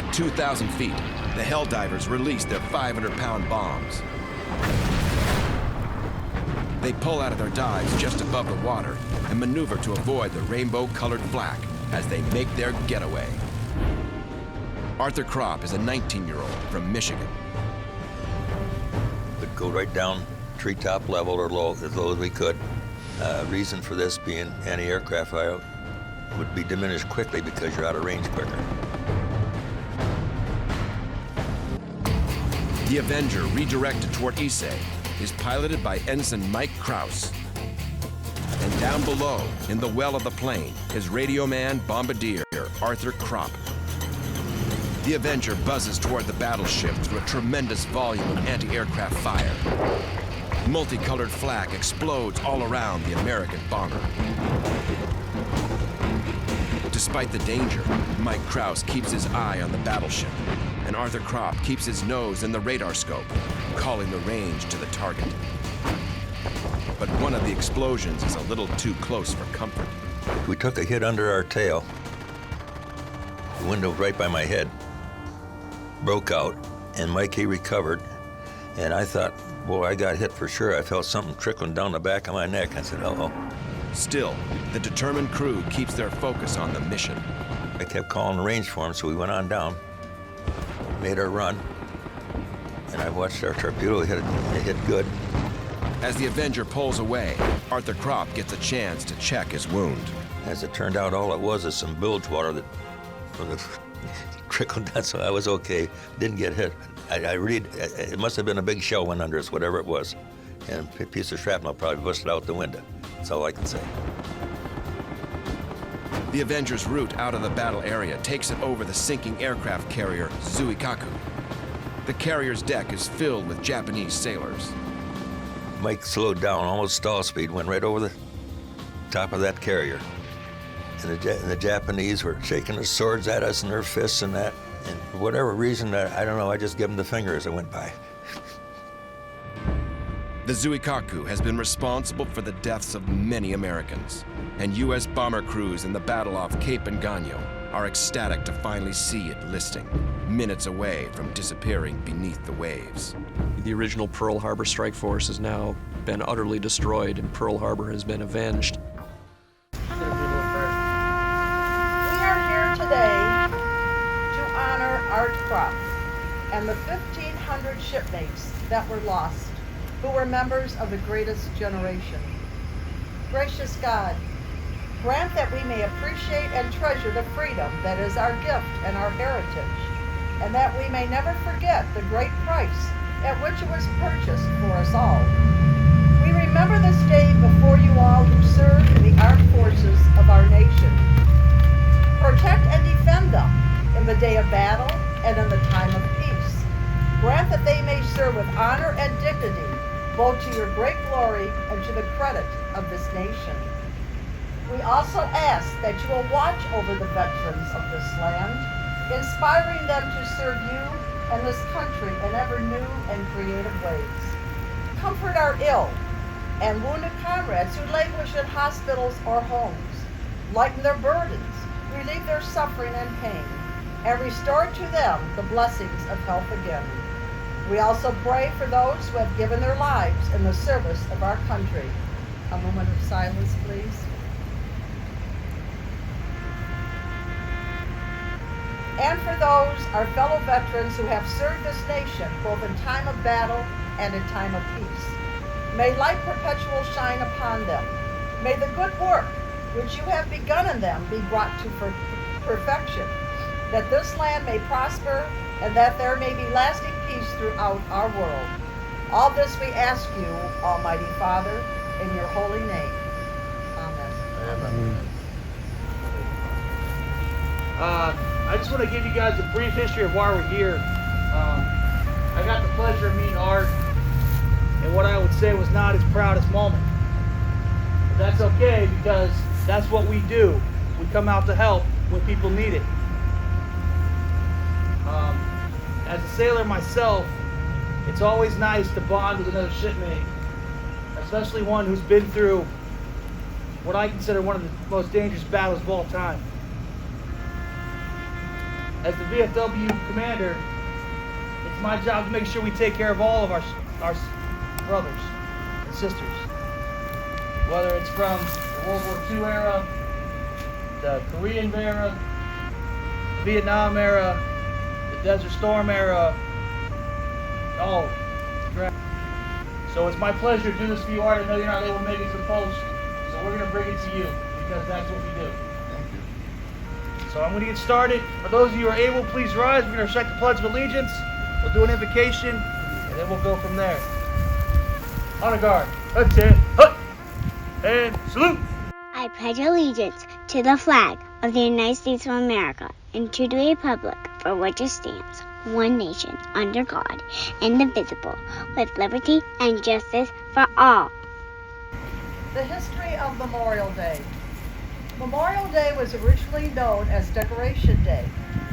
At 2,000 feet, the Helldivers release their 500-pound bombs. They pull out of their dives just above the water and maneuver to avoid the rainbow-colored flak as they make their getaway. Arthur Kropp is a 19-year-old from Michigan. We'd go right down treetop level or as low as we could. Reason for this being anti-aircraft fire would be diminished quickly because you're out of range quicker. The Avenger, redirected toward Issei, is piloted by Ensign Mike Krause. And down below, in the well of the plane, is Radioman Bombardier Arthur Kropp. The Avenger buzzes toward the battleship through a tremendous volume of anti-aircraft fire. Multicolored flak explodes all around the American bomber. Despite the danger, Mike Krause keeps his eye on the battleship, and Arthur Kropp keeps his nose in the radar scope, calling the range to the target. But one of the explosions is a little too close for comfort. We took a hit under our tail. The window right by my head broke out, and Mikey recovered. And I thought, boy, I got hit for sure. I felt something trickling down the back of my neck. I said, uh-oh. Still, the determined crew keeps their focus on the mission. I kept calling the range for him, so we went on down, made our run, and I watched our torpedo hit good. As the Avenger pulls away, Arthur Kropp gets a chance to check his wound. As it turned out, all it was is some bilge water that trickled down, so I was okay. Didn't get hit. It must have been a big shell went under us, whatever it was. And a piece of shrapnel probably busted out the window. That's all I can say. The Avenger's route out of the battle area takes it over the sinking aircraft carrier Zuikaku. The carrier's deck is filled with Japanese sailors. Mike slowed down, almost stall speed, went right over the top of that carrier. And the Japanese were shaking their swords at us and their fists and that. And for whatever reason, I don't know, I just gave them the finger as I went by. The Zuikaku has been responsible for the deaths of many Americans, and U.S. bomber crews in the battle off Cape Engano are ecstatic to finally see it listing, minutes away from disappearing beneath the waves. The original Pearl Harbor Strike Force has now been utterly destroyed, and Pearl Harbor has been avenged. We are here today to honor Art Kropp and the 1,500 shipmates that were lost, who were members of the greatest generation. Gracious God, grant that we may appreciate and treasure the freedom that is our gift and our heritage, and that we may never forget the great price at which it was purchased for us all. We remember this day before you all who serve in the armed forces of our nation. Protect and defend them in the day of battle and in the time of peace. Grant that they may serve with honor and dignity, both to your great glory and to the credit of this nation. We also ask that you will watch over the veterans of this land, inspiring them to serve you and this country in ever new and creative ways. Comfort our ill and wounded comrades who languish in hospitals or homes. Lighten their burdens, relieve their suffering and pain, and restore to them the blessings of health again. We also pray for those who have given their lives in the service of our country. A moment of silence, please. And for those, our fellow veterans who have served this nation both in time of battle and in time of peace. May light perpetual shine upon them. May the good work which you have begun in them be brought to perfection, that this land may prosper and that there may be lasting peace throughout our world. All this we ask you, Almighty Father, in your holy name. Amen. Amen. I just want to give you guys a brief history of why we're here. I got the pleasure of meeting Art in what I would say was not his proudest moment. But that's okay, because that's what we do. We come out to help when people need it. As a sailor myself, it's always nice to bond with another shipmate, especially one who's been through what I consider one of the most dangerous battles of all time. as the VFW commander, it's my job to make sure we take care of all of our brothers and sisters. Whether it's from the World War II era, the Korean era, the Vietnam era, the Desert Storm era, all. So it's my pleasure to do this for you, Art. I know you're not able to make it to the post, so we're going to bring it to you because that's what we do. Thank you. So I'm going to get started. For those of you who are able, please rise. We're going to recite the Pledge of Allegiance. We'll do an invocation, and then we'll go from there. Honor guard. Attack. Hut. And salute. I pledge allegiance to the flag of the United States of America and to the republic for which it stands, one nation, under God, indivisible, with liberty and justice for all. The history of Memorial Day. Memorial Day was originally known as Decoration Day.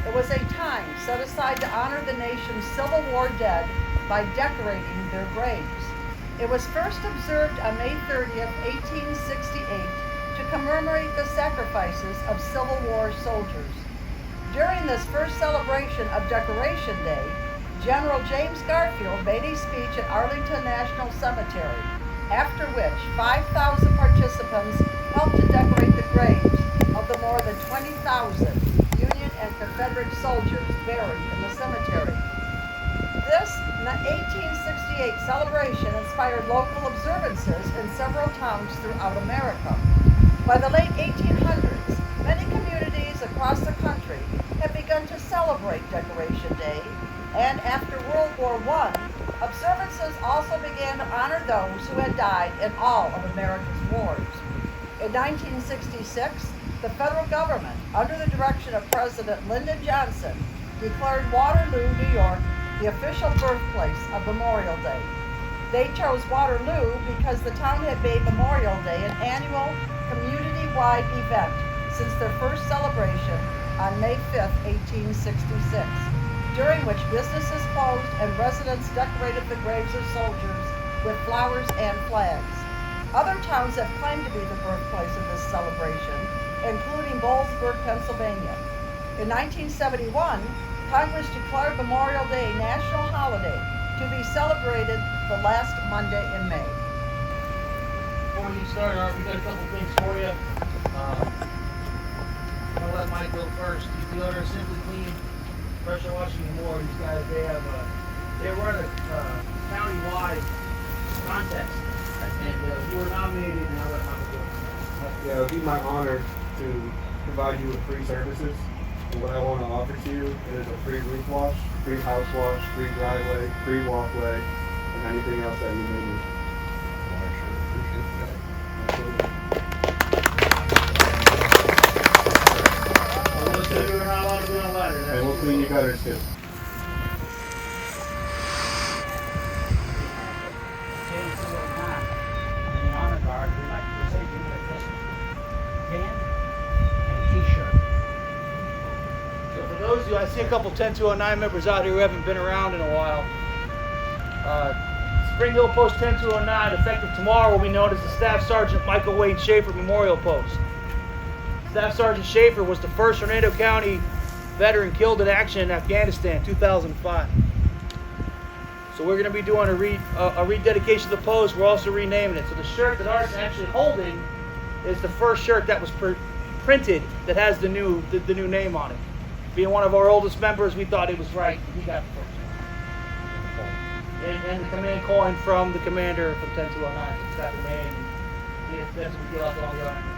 It was a time set aside to honor the nation's Civil War dead by decorating their graves. It was first observed on May 30th, 1868, to commemorate the sacrifices of Civil War soldiers. During this first celebration of Decoration Day, General James Garfield made a speech at Arlington National Cemetery, after which 5,000 participants helped to decorate the graves of the more than 20,000 Union and Confederate soldiers buried in the cemetery. This 1868 celebration inspired local observances in several towns throughout America. By the late 1800s, many communities across the country had begun to celebrate Decoration Day, and after World War I, observances also began to honor those who had died in all of America's wars. In 1966, the federal government, under the direction of President Lyndon Johnson, declared Waterloo, New York, the official birthplace of Memorial Day. They chose Waterloo because the town had made Memorial Day an annual community-wide event since their first celebration on May 5th, 1866, during which businesses closed and residents decorated the graves of soldiers with flowers and flags. Other towns have claimed to be the birthplace of this celebration, including Bowlesburg, Pennsylvania. In 1971, Congress declared Memorial Day a national holiday to be celebrated the last Monday in May. Before we get started, Art, we got a couple things for you. I'm going to let Mike go first. He's the owner of Simply Clean Pressure Washing and More. These guys, they run a county-wide contest, and you were nominated, and I'll let Michael go. Yeah, it would be my honor to provide you with free services. And what I want to offer to you is a free roof wash, free house wash, free driveway, free walkway, and anything else that you may need. You're not allowed to be on a ladder. And we'll clean your gutters too. I see a couple 10209 members out here who haven't been around in a while. Spring Hill Post 10209, effective tomorrow, will be known as the Staff Sergeant Michael Wayne Schaefer Memorial Post. Staff Sergeant Schaefer was the first Hernando County veteran killed in action in Afghanistan, 2005. So we're going to be doing a rededication of the post. We're also renaming it. So the shirt that Art's actually holding is the first shirt that was printed that has the new name on it. Being one of our oldest members, we thought it was right. He got the first one. And the command calling from the commander from 10209. It's got the name. That's what we get off all the other.